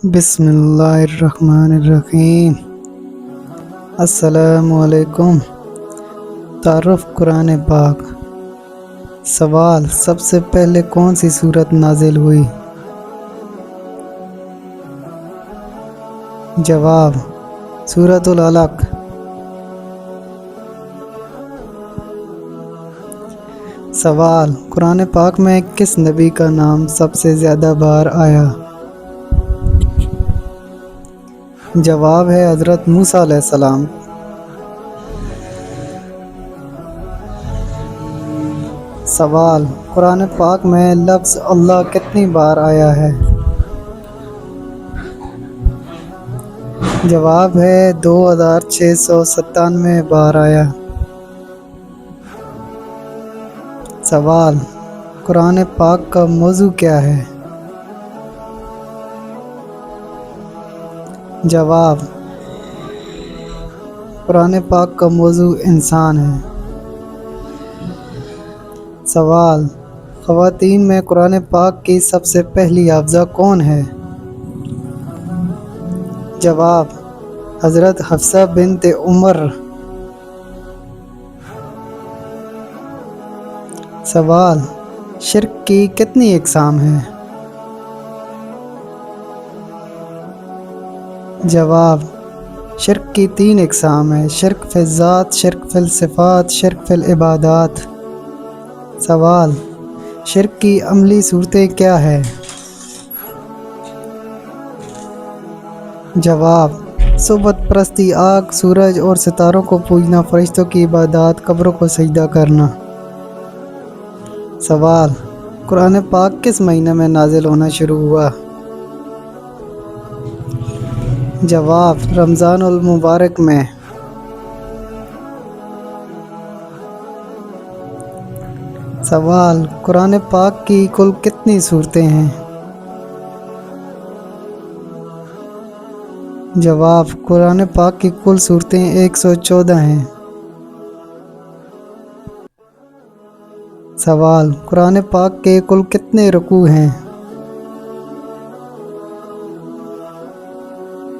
بسم اللہ الرحمن الرحیم۔ السلام علیکم۔ تعارف قرآن پاک۔ سوال: سب سے پہلے کون سی سورت نازل ہوئی؟ جواب: سورۃ العلق۔ سوال: قرآن پاک میں کس نبی کا نام سب سے زیادہ بار آیا؟ جواب ہے حضرت موسیٰ علیہ السلام۔ سوال: قرآن پاک میں لفظ اللہ کتنی بار آیا ہے؟ جواب ہے 2697 بار آیا۔ سوال: قرآن پاک کا موضوع کیا ہے؟ جواب: قرآن پاک کا موضوع انسان ہے۔ سوال: خواتین میں قرآن پاک کی سب سے پہلی حافظہ کون ہے؟ جواب: حضرت حفصہ بنت عمر۔ سوال: شرک کی کتنی اقسام ہیں؟ جواب: شرک کی 3 اقسام ہیں: شرک فی الذات، شرک فی الصفات، شرک فی العبادات۔ سوال: شرک کی عملی صورتیں کیا ہیں؟ جواب: صورت پرستی، آگ، سورج اور ستاروں کو پوجنا، فرشتوں کی عبادات، قبروں کو سجدہ کرنا۔ سوال: قرآن پاک کس مہینے میں نازل ہونا شروع ہوا؟ جواب: رمضان المبارک میں۔ سوال: قرآن پاک کی کل کتنی سورتیں ہیں؟ جواب: قرآن پاک کی کل سورتیں 114 ہیں۔ سوال: قرآن پاک کے کل کتنے رکوع ہیں؟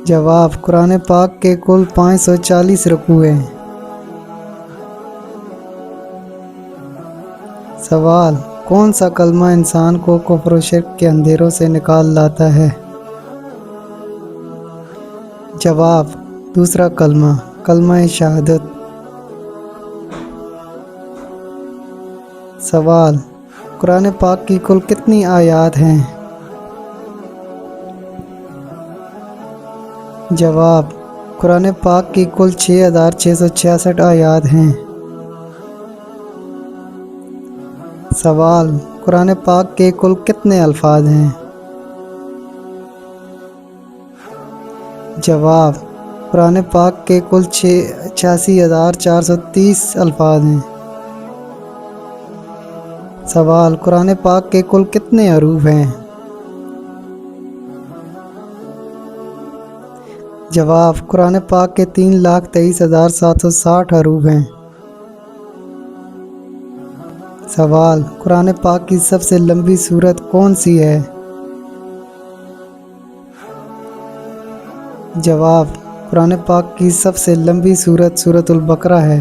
جواب: قرآن پاک کے کل 540 رکوع ہیں۔ سوال: کون سا کلمہ انسان کو کفر و شرک کے اندھیروں سے نکال لاتا ہے؟ جواب: دوسرا کلمہ، کلمہ شہادت۔ سوال: قرآن پاک کی کل کتنی آیات ہیں؟ جواب: قرآن پاک کی کل 6666 آیات ہیں۔ سوال: قرآن پاک کے کل کتنے الفاظ ہیں؟ جواب: قرآن پاک کے کل 86430 الفاظ ہیں۔ سوال: قرآن پاک کے کل کتنے حروف ہیں؟ جواب: قرآن پاک کے 3,23,760 حروف ہیں۔ سوال: قرآن پاک کی سب سے لمبی سورت کون سی ہے؟ جواب: قرآن پاک کی سب سے لمبی سورت سورۃ البقرہ ہے۔